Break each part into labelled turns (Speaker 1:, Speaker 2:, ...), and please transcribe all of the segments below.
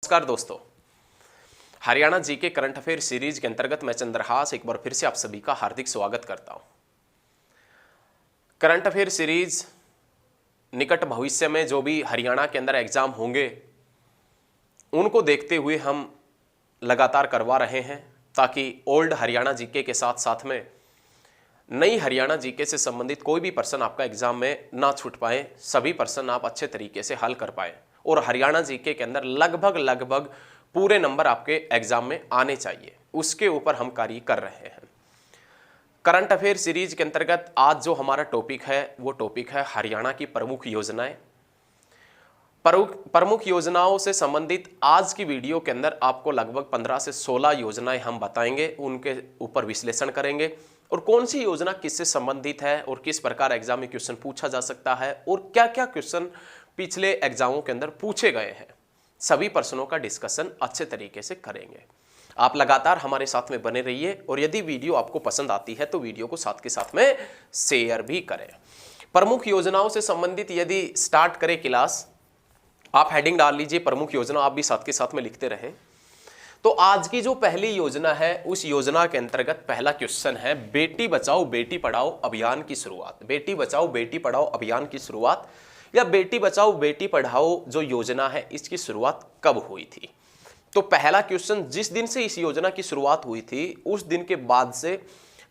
Speaker 1: नमस्कार दोस्तों, Haryana GK current affair series के अंतर्गत मैं चंद्रहास एक बार फिर से आप सभी का हार्दिक स्वागत करता हूं। करंट अफेयर सीरीज निकट भविष्य में जो भी हरियाणा के अंदर एग्जाम होंगे उनको देखते हुए हम लगातार करवा रहे हैं ताकि ओल्ड हरियाणा जीके के साथ साथ में नई हरियाणा जीके से संबंधित कोई भी प्रश्न आपका एग्जाम में ना छूट पाए, सभी प्रश्न आप अच्छे तरीके से हल कर पाए और हरियाणा जीके के अंदर लगभग पूरे नंबर आपके एग्जाम में आने चाहिए, उसके ऊपर हम कार्य कर रहे हैं। करंट अफेयर सीरीज के अंतर्गत आज जो हमारा टॉपिक है वो टॉपिक है हरियाणा की प्रमुख योजनाएं। प्रमुख योजनाओं से संबंधित आज की वीडियो के अंदर आपको लगभग 15 से 16 योजनाएं हम बताएंगे, उनके ऊपर विश्लेषण करेंगे और कौन सी योजना किससे संबंधित है और किस प्रकार एग्जाम में क्वेश्चन पूछा जा सकता है और क्या क्या क्वेश्चन पिछले एग्जामों के अंदर पूछे गए हैं, सभी प्रश्नों का डिस्कशन अच्छे तरीके से करेंगे। आप लगातार हमारे साथ में बने रहिए और यदि वीडियो आपको पसंद आती है तो वीडियो को साथ के साथ में शेयर भी करें। प्रमुख योजनाओं से संबंधित यदि स्टार्ट करें क्लास, आप हेडिंग डाल लीजिए प्रमुख योजना, आप भी साथ के साथ में लिखते रहें। तो आज की जो पहली योजना है उस योजना के अंतर्गत पहला क्वेश्चन है बेटी बचाओ बेटी पढ़ाओ अभियान की शुरुआत। बेटी बचाओ बेटी पढ़ाओ अभियान की शुरुआत या बेटी बचाओ बेटी पढ़ाओ जो योजना है इसकी शुरुआत कब हुई थी? तो पहला क्वेश्चन, जिस दिन से इस योजना की शुरुआत हुई थी उस दिन के बाद से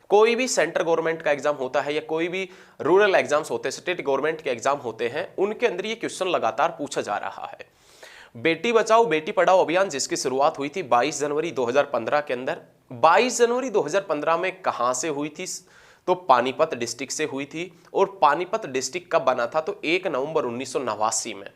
Speaker 1: कोई भी सेंट्रल गवर्नमेंट का एग्जाम होता है या कोई भी रूरल एग्जाम्स होते हैं, स्टेट गवर्नमेंट के एग्जाम होते हैं, उनके अंदर ये क्वेश्चन लगातार पूछा जा रहा है। बेटी बचाओ बेटी पढ़ाओ अभियान जिसकी शुरुआत हुई थी 22 जनवरी 2015 के अंदर। 22 जनवरी 2015 में कहां से हुई थी? तो पानीपत डिस्ट्रिक्ट से हुई थी। और पानीपत डिस्ट्रिक्ट कब बना था? तो 1 नवंबर 1989 में।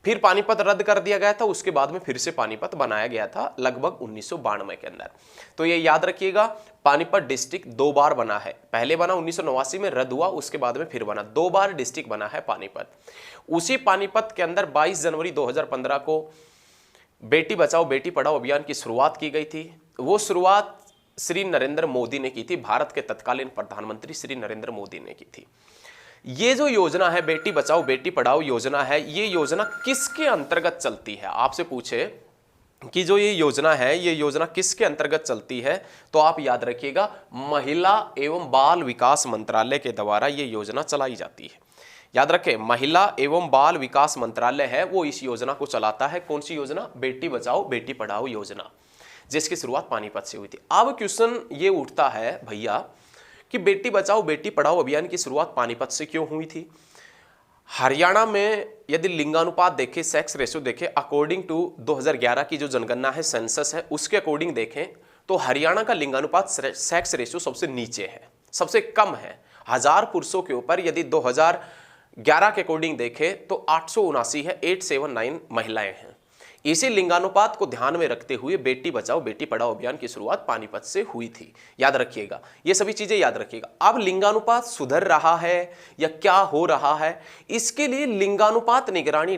Speaker 1: फिर पानीपत रद्द कर दिया गया था, उसके बाद में फिर से पानीपत बनाया गया था लगभग 1992 के अंदर। तो ये याद रखिएगा, पानीपत डिस्ट्रिक्ट 2 बार बना है, पहले बना 1989 में, रद्द हुआ, उसके बाद में फिर बना, 2 बार डिस्ट्रिक्ट बना है पानीपत। उसी पानीपत के अंदर 22 जनवरी 2015 को बेटी बचाओ बेटी पढ़ाओ अभियान की शुरुआत की गई थी। वो शुरुआत श्री नरेंद्र मोदी ने की थी, भारत के तत्कालीन प्रधानमंत्री श्री नरेंद्र मोदी ने की थी। ये जो योजना है बेटी बचाओ बेटी पढ़ाओ योजना है, ये योजना किसके अंतर्गत चलती है? आपसे पूछे कि जो ये योजना है ये योजना किसके अंतर्गत चलती है, तो आप याद रखिएगा महिला एवं बाल विकास मंत्रालय के द्वारा ये योजना चलाई जाती है। याद रखें, महिला एवं बाल विकास मंत्रालय है वो इस योजना को चलाता है। कौन सी योजना? बेटी बचाओ बेटी पढ़ाओ योजना, जिसकी शुरुआत पानीपत से हुई थी। अब क्वेश्चन ये उठता है भैया कि बेटी बचाओ बेटी पढ़ाओ अभियान की शुरुआत पानीपत से क्यों हुई थी? हरियाणा में यदि लिंगानुपात देखें, सेक्स रेशियो देखें, अकॉर्डिंग टू 2011 की जो जनगणना है, सेंसस है, उसके अकॉर्डिंग देखें तो हरियाणा का लिंगानुपात सेक्स रेशियो सबसे नीचे है, सबसे कम है। 1000 पुरुषों के ऊपर यदि 2011 के अकॉर्डिंग देखें तो 879 है, 879 महिलाएं हैं। इसी लिंगानुपात को ध्यान में रखते हुए बेटी बचाओ बेटी पढ़ाओ अभियान की शुरुआत पानीपत से हुई थी। याद रखिएगा, ये सभी चीजें याद रखिएगा। अब लिंगानुपात सुधर रहा है या क्या हो रहा है, इसके लिए लिंगानुपात निगरानी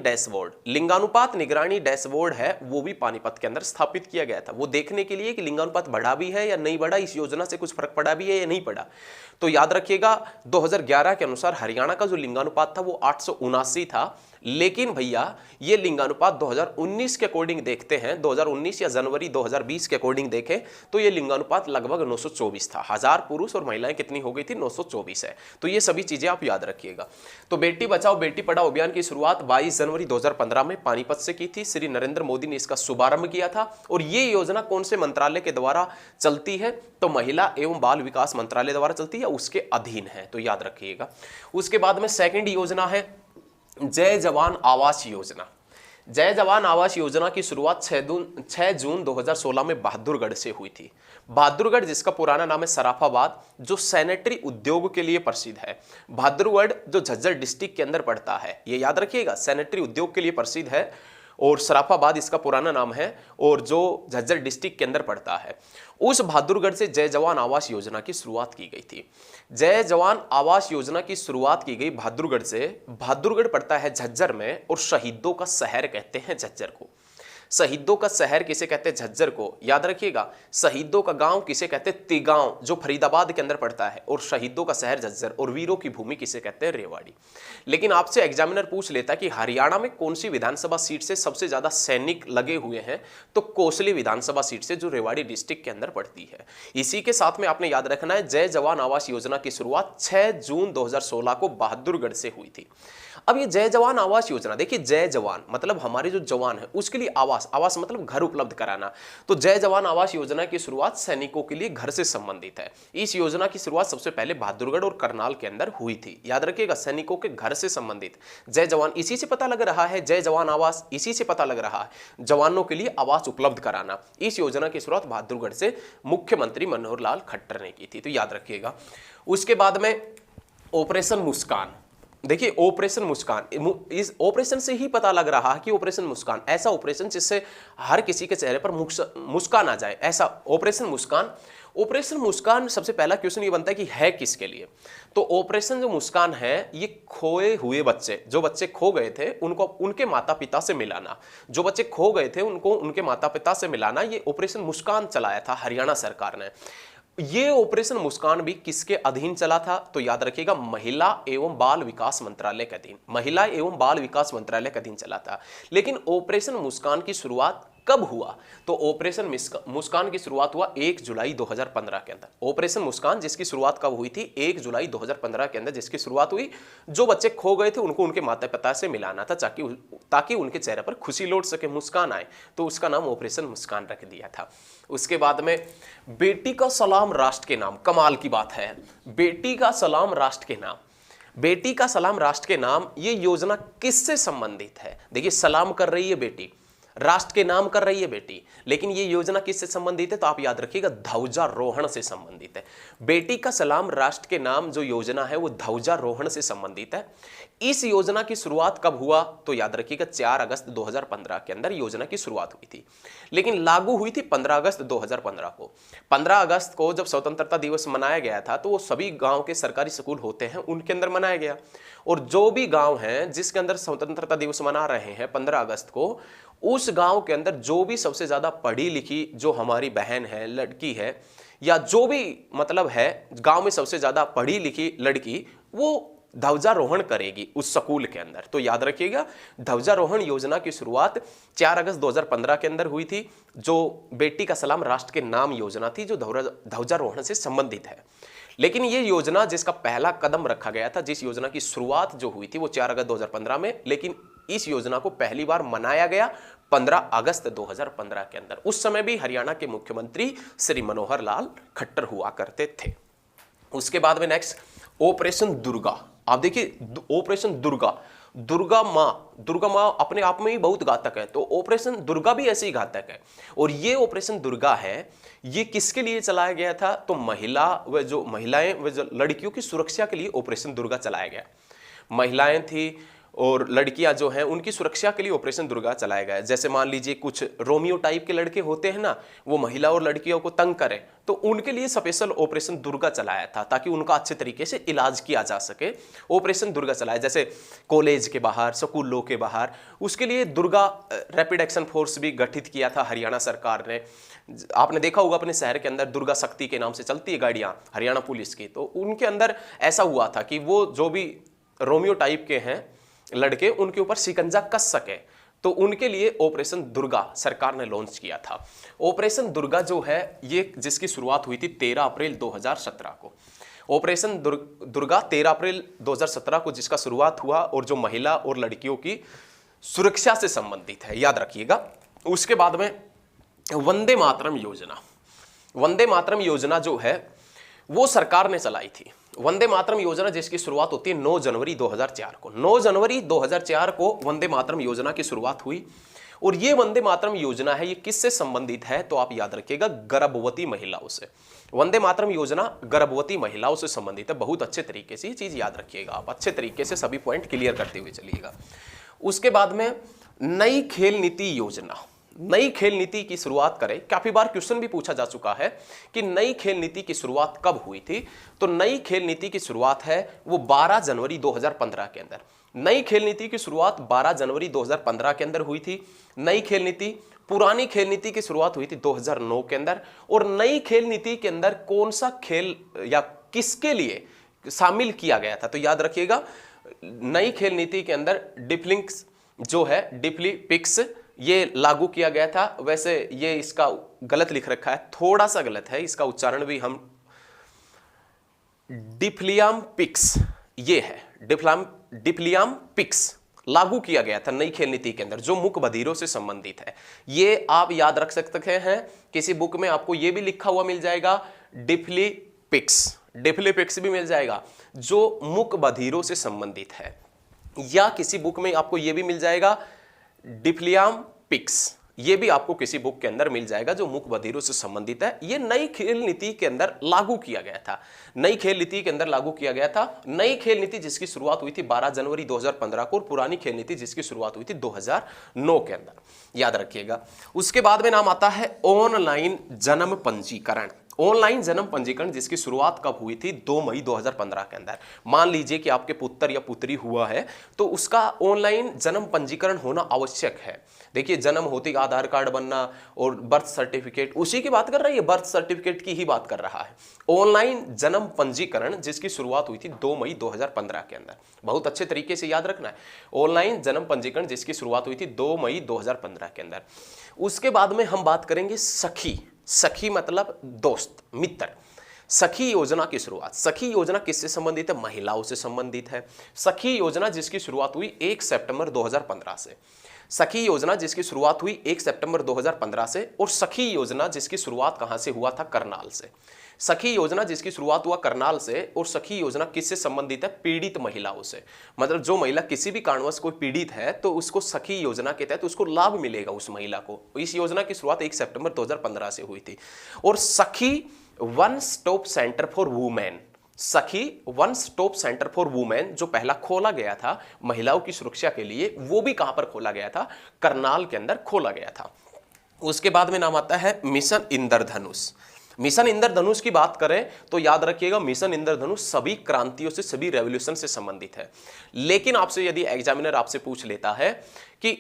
Speaker 1: डैशबोर्ड है वो भी पानीपत के अंदर स्थापित किया गया था। वो देखने के लिए कि लिंगानुपात बढ़ा भी है या नहीं बढ़ा, इस योजना से कुछ फर्क पड़ा भी है या नहीं पड़ा। तो याद रखिएगा 2011 के अनुसार हरियाणा का जो लिंगानुपात था वो 879 था, लेकिन भैया ये लिंगानुपात 2019 के अकॉर्डिंग देखते हैं, 2019 या जनवरी 2020 के अकॉर्डिंग देखें तो ये लिंगानुपात लगभग 924 था। 1000 पुरुष और महिलाएं कितनी हो गई थी? 924 है। तो ये सभी चीजें आप याद रखिएगा। तो बेटी बचाओ बेटी पढ़ाओ अभियान की शुरुआत 22 जनवरी 2015 में पानीपत से की थी। श्री नरेंद्र मोदी ने इसका शुभारंभ किया था। और ये योजना कौन से मंत्रालय के द्वारा चलती है? तो महिला एवं बाल विकास मंत्रालय द्वारा चलती है, उसके अधीन है, तो याद रखिएगा। उसके बाद में सेकेंड योजना है जय जवान आवास योजना। जय जवान आवास योजना की शुरुआत 6 जून 2016 में बहादुरगढ़ से हुई थी। बहादुरगढ़ जिसका पुराना नाम है सराफाबाद, जो सैनिटरी उद्योग के लिए प्रसिद्ध है। बहादुरगढ़ जो झज्जर डिस्ट्रिक्ट के अंदर पड़ता है, ये याद रखिएगा, सैनिटरी उद्योग के लिए प्रसिद्ध है और सराफाबाद इसका पुराना नाम है और जो झज्जर डिस्ट्रिक्ट के अंदर पड़ता है। उस बहादुरगढ़ से जय जवान आवास योजना की शुरुआत की गई थी। जय जवान आवास योजना की शुरुआत की गई बहादुरगढ़ से। बहादुरगढ़ पड़ता है झज्जर में और शहीदों का शहर कहते हैं झज्जर को। शहीदों का शहर किसे कहते हैं? झज्जर को, याद रखिएगा। शहीदों का गांव किसे कहते हैं? तिगांव, जो फरीदाबाद के अंदर पड़ता है। और शहीदों का शहर झज्जर, और वीरों की भूमि किसे कहते हैं? रेवाड़ी। लेकिन आपसे एग्जामिनर पूछ लेता कि हरियाणा में कौन सी विधानसभा सीट से सबसे ज्यादा सैनिक लगे हुए हैं, तो कोसली विधानसभा सीट से, जो रेवाड़ी डिस्ट्रिक्ट के अंदर पड़ती है। इसी के साथ में आपने याद रखना है, जय जवान आवास योजना की शुरुआत 6 जून 2016 को बहादुरगढ़ से हुई थी। अब ये जय जवान आवास योजना, देखिए जय जवान मतलब हमारे जो जवान है उसके लिए आवास, आवास मतलब घर उपलब्ध कराना। तो जय जवान आवास योजना की शुरुआत सैनिकों के लिए घर से संबंधित है। इस योजना की शुरुआत सबसे पहले बहादुरगढ़ और करनाल के अंदर हुई थी। याद रखिएगा, सैनिकों के घर से संबंधित जय जवान, इसी से पता लग रहा है जय जवान आवास, इसी से पता लग रहा है जवानों के लिए आवास उपलब्ध कराना। इस योजना की शुरुआत बहादुरगढ़ से मुख्यमंत्री मनोहर लाल खट्टर ने की थी, तो याद रखिएगा। उसके बाद में ऑपरेशन मुस्कान, देखिए ऑपरेशन मुस्कान, इस ऑपरेशन से ही पता लग रहा है कि ऑपरेशन मुस्कान ऐसा ऑपरेशन जिससे हर किसी के चेहरे पर मुस्कान आ जाए, ऐसा ऑपरेशन मुस्कान। ऑपरेशन मुस्कान सबसे पहला क्वेश्चन ये बनता है किसके लिए? तो ऑपरेशन जो मुस्कान है ये खोए हुए बच्चे, जो बच्चे खो गए थे उनको उनके माता पिता से मिलाना, जो बच्चे खो गए थे उनको उनके माता पिता से मिलाना, ये ऑपरेशन मुस्कान चलाया था हरियाणा सरकार ने। ये ऑपरेशन मुस्कान भी किसके अधीन चला था? तो याद रखिएगा, महिला एवं बाल विकास मंत्रालय के अधीन, महिला एवं बाल विकास मंत्रालय के अधीन चला था। लेकिन ऑपरेशन मुस्कान की शुरुआत कब हुआ? तो ऑपरेशन मुस्कान की शुरुआत हुआ 1 जुलाई 2015 के अंदर। ऑपरेशन मुस्कान जिसकी शुरुआत कब हुई थी? 1 जुलाई 2015 के अंदर जिसकी शुरुआत हुई। जो बच्चे खो गए थे उनको उनके माता पिता से मिलाना था, ताकि उनके चेहरे पर खुशी लौट सके, मुस्कान आए, तो उसका नाम ऑपरेशन मुस्कान रख दिया था। उसके बाद में बेटी का सलाम राष्ट्र के नाम, कमाल की बात है, बेटी का सलाम राष्ट्र के नाम, बेटी का सलाम राष्ट्र के नाम, ये योजना किससे संबंधित है? देखिए सलाम कर रही है बेटी, राष्ट्र के नाम कर रही है बेटी, लेकिन ये योजना किससे संबंधित है? तो आप याद रखिएगा, ध्वजारोहण से संबंधित है। बेटी का सलाम राष्ट्र के नाम जो योजना है वो ध्वजारोहण से संबंधित है। इस योजना की शुरुआत कब हुआ? तो याद रखिएगा 4 अगस्त 2015 के अंदर योजना की शुरुआत हुई थी, लेकिन लागू हुई थी 15 अगस्त 2015 को। 15 अगस्त को जब स्वतंत्रता दिवस मनाया गया था तो वो सभी गांव के सरकारी स्कूल होते हैं उनके अंदर मनाया गया। और जो भी गांव हैं जिसके अंदर स्वतंत्रता दिवस मना रहे हैं 15 अगस्त को, उस गांव के अंदर जो भी सबसे ज्यादा पढ़ी लिखी जो हमारी बहन है, लड़की है, या जो भी मतलब है गांव में सबसे ज्यादा पढ़ी लिखी लड़की, वो ध्वजारोहण करेगी उस स्कूल के अंदर। तो याद रखिएगा, ध्वजारोहण योजना की शुरुआत 4 अगस्त 2015 के अंदर हुई थी, जो बेटी का सलाम राष्ट्र के नाम योजना थी, जो ध्वजारोहण से संबंधित है। लेकिन ये योजना जिसका पहला कदम रखा गया था, जिस योजना की शुरुआत जो हुई थी वो 4 अगस्त 2015 में, लेकिन इस योजना को पहली बार मनाया गया 15 अगस्त 2015 के अंदर। उस समय भी हरियाणा के मुख्यमंत्री श्री मनोहर लाल खट्टर हुआ करते थे। उसके बाद में नेक्स्ट ऑपरेशन दुर्गा। आप देखिए ऑपरेशन दुर्गा, दुर्गा माँ अपने आप में ही बहुत घातक है, तो ऑपरेशन दुर्गा भी ऐसे ही घातक है। और ये ऑपरेशन दुर्गा है, ये किसके लिए चलाया गया था? तो महिलाएं व जो लड़कियों की सुरक्षा के लिए ऑपरेशन दुर्गा चलाया गया। महिलाएं थी और लड़कियां जो हैं उनकी सुरक्षा के लिए ऑपरेशन दुर्गा चलाया गया। जैसे मान लीजिए कुछ रोमियो टाइप के लड़के होते हैं ना, वो महिला और लड़कियों को तंग करें, तो उनके लिए स्पेशल ऑपरेशन दुर्गा चलाया था ताकि उनका अच्छे तरीके से इलाज किया जा सके। ऑपरेशन दुर्गा चलाया, जैसे कॉलेज के बाहर, स्कूलों के बाहर, उसके लिए दुर्गा रैपिड एक्शन फोर्स भी गठित किया था हरियाणा सरकार ने। आपने देखा होगा अपने शहर के अंदर दुर्गा शक्ति के नाम से चलती है गाड़ियां हरियाणा पुलिस की, तो उनके अंदर ऐसा हुआ था कि वो जो भी रोमियो टाइप के हैं लड़के, उनके ऊपर शिकंजा कस सके, तो उनके लिए ऑपरेशन दुर्गा सरकार ने लॉन्च किया था। ऑपरेशन दुर्गा जो है ये जिसकी शुरुआत हुई थी 13 अप्रैल 2017 को। ऑपरेशन दुर्गा 13 अप्रैल 2017 को जिसका शुरुआत हुआ, और जो महिला और लड़कियों की सुरक्षा से संबंधित है, याद रखिएगा। उसके बाद में वंदे मातरम योजना, वंदे मातरम योजना जो है वो सरकार ने चलाई थी। वंदे मातरम योजना जिसकी शुरुआत होती है 9 जनवरी 2004 को। 9 जनवरी 2004 को वंदे मातरम योजना की शुरुआत हुई। और ये वंदे मातरम योजना है, ये किससे संबंधित है? तो आप याद रखिएगा, गर्भवती महिलाओं से। वंदे मातरम योजना गर्भवती महिलाओं से संबंधित है। बहुत अच्छे तरीके से ये चीज याद रखिएगा, आप अच्छे तरीके से सभी पॉइंट क्लियर करते हुए चलिएगा। उसके बाद में नई खेल नीति योजना, नई खेल नीति की शुरुआत करें। काफी बार क्वेश्चन भी पूछा जा चुका है कि नई खेल नीति की शुरुआत कब हुई थी? तो नई खेल नीति की शुरुआत है वो 12 जनवरी 2015 के अंदर। नई खेल नीति की शुरुआत 12 जनवरी 2015 के अंदर हुई थी। नई खेल नीति पुरानी खेल नीति की शुरुआत हुई थी 2009 के अंदर, और नई खेल नीति के अंदर कौन सा खेल या किसके लिए शामिल किया गया था? तो याद रखिएगा, नई खेल नीति के अंदर डिफलिंक्स जो है, डिफलीपिक्स, ये लागू किया गया था। वैसे ये इसका गलत लिख रखा है, थोड़ा सा गलत है, इसका उच्चारण भी हम डिफलियाम पिक्स, ये है डिफलियाम पिक्स लागू किया गया था नई खेल नीति के अंदर, जो मूक बधिरों से संबंधित है। ये आप याद रख सकते हैं, किसी बुक में आपको ये भी लिखा हुआ मिल जाएगा, डिफलीपिक्स भी मिल जाएगा, जो मूक बधिरों से संबंधित है। या किसी बुक में आपको ये भी मिल जाएगा डिफलियाम पिक्स, ये भी आपको किसी बुक के अंदर मिल जाएगा, जो मूक बधिरों से संबंधित है। ये नई खेल नीति के अंदर लागू किया गया था, नई खेल नीति के अंदर लागू किया गया था। नई खेल नीति जिसकी शुरुआत हुई थी 12 जनवरी 2015 को, और पुरानी खेल नीति जिसकी शुरुआत हुई थी 2009 के अंदर, याद रखिएगा। उसके बाद में नाम आता है ऑनलाइन जन्म पंजीकरण। ऑनलाइन जन्म पंजीकरण जिसकी शुरुआत कब हुई थी? 2 मई 2015 के अंदर। मान लीजिए कि आपके पुत्र या पुत्री हुआ है, तो उसका ऑनलाइन जन्म पंजीकरण होना आवश्यक है। देखिए, जन्म होते ही आधार कार्ड बनना और बर्थ सर्टिफिकेट, उसी की बात कर रहा है, ये बर्थ सर्टिफिकेट की ही बात कर रहा है। ऑनलाइन जन्म पंजीकरण जिसकी शुरुआत हुई थी 2 मई 2015 के अंदर, बहुत अच्छे तरीके से याद रखना है। ऑनलाइन जन्म पंजीकरण जिसकी शुरुआत हुई थी 2 मई 2015 के अंदर। उसके बाद में हम बात करेंगे सखी। सखी मतलब दोस्त, मित्र। सखी योजना की शुरुआत, सखी योजना किससे संबंधित है? महिलाओं से संबंधित है। सखी योजना जिसकी शुरुआत हुई 1 सितंबर 2015 से। सखी योजना जिसकी शुरुआत हुई 1 सितंबर 2015 से, और सखी योजना जिसकी शुरुआत कहां से हुआ था? करनाल से। सखी योजना जिसकी शुरुआत हुआ करनाल से, और सखी योजना किससे संबंधित है? पीड़ित महिलाओं से। मतलब जो महिला किसी भी कारणवश कोई पीड़ित है, तो उसको सखी योजना के तहत उसको लाभ मिलेगा उस महिला को। इस योजना की शुरुआत 1 सितंबर 2015 से हुई थी। और Sakhi one stop centre for women, Sakhi one stop centre for women जो पहला खोला गया था महिलाओं की सुरक्षा के लिए, वो भी कहां पर खोला गया था? करनाल के अंदर खोला गया था। उसके बाद में नाम आता है मिशन इंद्रधनुष। मिशन इंद्रधनुष की बात करें तो याद रखिएगा, मिशन इंद्रधनुष सभी क्रांतियों से, सभी रेवोल्यूशन से संबंधित है। लेकिन आपसे यदि एग्जामिनर आपसे पूछ लेता है कि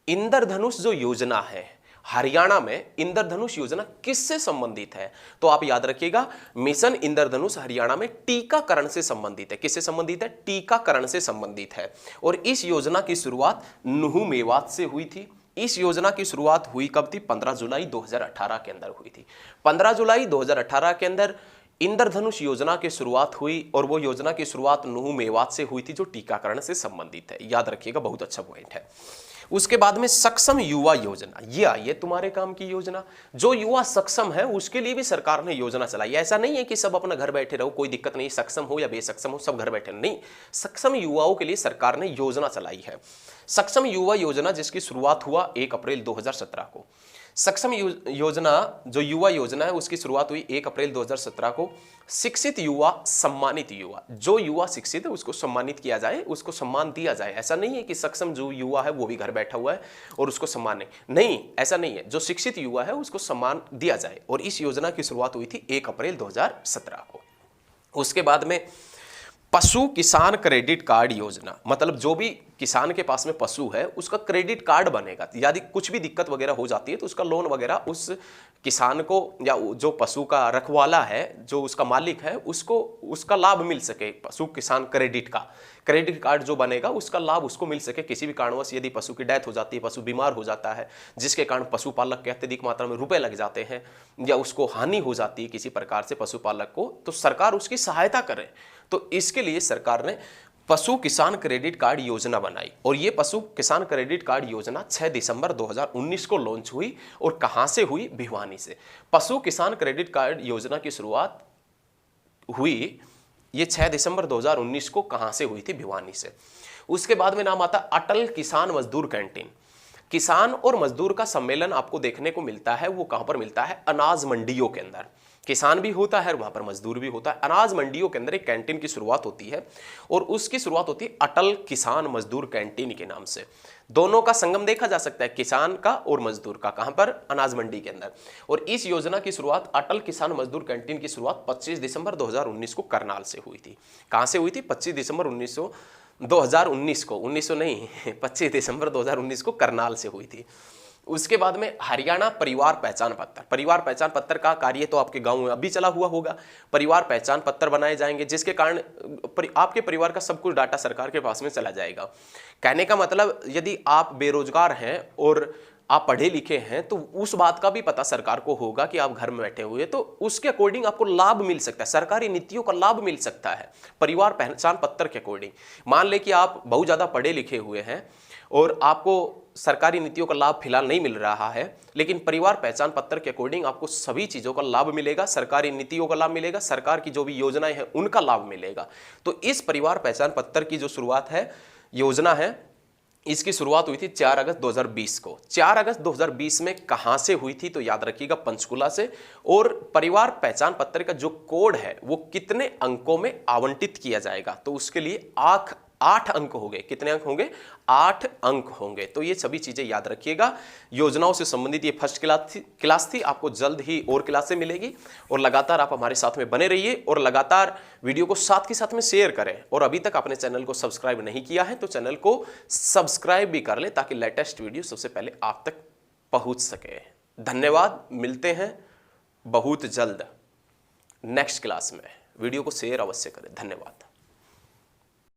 Speaker 1: इंद्रधनुष जो योजना है हरियाणा में, इंद्रधनुष योजना किससे संबंधित है? तो आप याद रखिएगा, मिशन इंद्रधनुष हरियाणा में टीकाकरण से संबंधित है। किससे संबंधित है? टीकाकरण से संबंधित है। और इस योजना की शुरुआत नुहू मेवात से हुई थी। इस योजना की शुरुआत हुई कब थी? 15 जुलाई 2018 के अंदर हुई थी। 15 जुलाई 2018 के अंदर इंद्रधनुष योजना की शुरुआत हुई, और वो योजना की शुरुआत नुहू मेवात से हुई थी, जो टीकाकरण से संबंधित है। याद रखिएगा, बहुत अच्छा पॉइंट है। उसके बाद में सक्षम युवा योजना, ये तुम्हारे काम की योजना। जो युवा सक्षम है उसके लिए भी सरकार ने योजना चलाई। ऐसा नहीं है कि सब अपना घर बैठे रहो, कोई दिक्कत नहीं, सक्षम हो या बेसक्षम हो सब घर बैठे, नहीं। सक्षम युवाओं के लिए सरकार ने योजना चलाई है। सक्षम युवा योजना जिसकी शुरुआत हुआ 1 अप्रैल 2017 को। सक्षम योजना जो युवा योजना है उसकी शुरुआत हुई 1 अप्रैल 2017 को। शिक्षित युवा, सम्मानित युवा, जो युवा शिक्षित है उसको सम्मानित किया जाए, उसको सम्मान दिया जाए। ऐसा नहीं है कि सक्षम जो युवा है वो भी घर बैठा हुआ है और उसको सम्मान नहीं, ऐसा नहीं है। जो शिक्षित युवा है उसको सम्मान दिया जाए, और इस योजना की शुरुआत हुई थी 1 अप्रैल 2017 को। उसके बाद में पशु किसान क्रेडिट कार्ड योजना, मतलब जो भी किसान के पास में पशु है उसका क्रेडिट कार्ड बनेगा। यदि कुछ भी दिक्कत वगैरह हो जाती है तो उसका लोन वगैरह उस किसान को, या जो पशु का रखवाला है, जो उसका मालिक है, उसको उसका लाभ मिल सके। पशु किसान क्रेडिट कार्ड जो बनेगा उसका लाभ उसको मिल सके। किसी भी कारणवश यदि पशु की डेथ हो जाती है, पशु बीमार हो जाता है, जिसके कारण पशुपालक के अत्यधिक मात्रा में रुपए लग जाते हैं, या उसको हानि हो जाती है किसी प्रकार से पशुपालक को, तो सरकार उसकी सहायता करे। तो इसके लिए सरकार ने पशु किसान क्रेडिट कार्ड योजना बनाई, और ये पशु किसान क्रेडिट कार्ड योजना 6 दिसंबर 2019 को लॉन्च हुई। और कहां से हुई? भिवानी से। पशु किसान क्रेडिट कार्ड योजना की शुरुआत हुई ये 6 दिसंबर 2019 को, कहां से हुई थी? भिवानी से। उसके बाद में नाम आता अटल किसान मजदूर कैंटीन। किसान और मजदूर का सम्मेलन आपको देखने को मिलता है, वो कहां पर मिलता है? अनाज मंडियों के अंदर। किसान भी होता है और वहां पर मजदूर भी होता है। अनाज मंडियों के अंदर एक कैंटीन की शुरुआत होती है, और उसकी शुरुआत होती है अटल किसान मजदूर कैंटीन के नाम से। दोनों का संगम देखा जा सकता है, किसान का और मजदूर का। कहां पर? अनाज मंडी के अंदर। और इस योजना की शुरुआत, अटल किसान मजदूर कैंटीन की शुरुआत 25 दिसंबर 2019 को करनाल से हुई थी। कहां से हुई थी? 25 दिसंबर 2019 को, 1900 नहीं 25 दिसंबर 2019 को करनाल से हुई थी। उसके बाद में हरियाणा परिवार पहचान पत्र। परिवार पहचान पत्र का कार्य तो आपके गांव में अभी चला हुआ होगा। परिवार पहचान पत्र बनाए जाएंगे जिसके कारण आपके परिवार का सब कुछ डाटा सरकार के पास में चला जाएगा। कहने का मतलब यदि आप बेरोजगार हैं और आप पढ़े लिखे हैं तो उस बात का भी पता सरकार को होगा कि आप घर में बैठे हुए, तो उसके अकॉर्डिंग आपको लाभ मिल सकता है, सरकारी नीतियों का लाभ मिल सकता है परिवार पहचान पत्र के अकॉर्डिंग। मान ले कि आप बहुत ज़्यादा पढ़े लिखे हुए हैं और आपको सरकारी नीतियों का लाभ फिलहाल नहीं मिल रहा है, लेकिन परिवार पहचान पत्र के अकॉर्डिंग आपको सभी चीज़ों का लाभ मिलेगा, सरकारी नीतियों का लाभ मिलेगा, सरकार की जो भी योजनाएं हैं उनका लाभ मिलेगा। तो इस परिवार पहचान पत्र की जो शुरुआत है, योजना है, इसकी शुरुआत हुई थी 4 अगस्त 2020 को। 4 अगस्त 2020 में कहां से हुई थी तो याद रखिएगा, पंचकुला से। और परिवार पहचान पत्र का जो कोड है वो कितने अंकों में आवंटित किया जाएगा, तो उसके लिए 8 अंक होंगे। कितने अंक होंगे? 8 अंक होंगे। तो ये सभी चीजें याद रखिएगा। योजनाओं से संबंधित ये फर्स्ट क्लास थी। आपको जल्द ही और क्लासें मिलेगी और लगातार आप हमारे साथ में बने रहिए और लगातार वीडियो को साथ के साथ में शेयर करें। और अभी तक आपने चैनल को सब्सक्राइब नहीं किया है तो चैनल को सब्सक्राइब भी कर ले ताकि लेटेस्ट वीडियो सबसे पहले आप तक पहुंच सके। धन्यवाद। मिलते हैं बहुत जल्द नेक्स्ट क्लास में। वीडियो को शेयर अवश्य करें। धन्यवाद।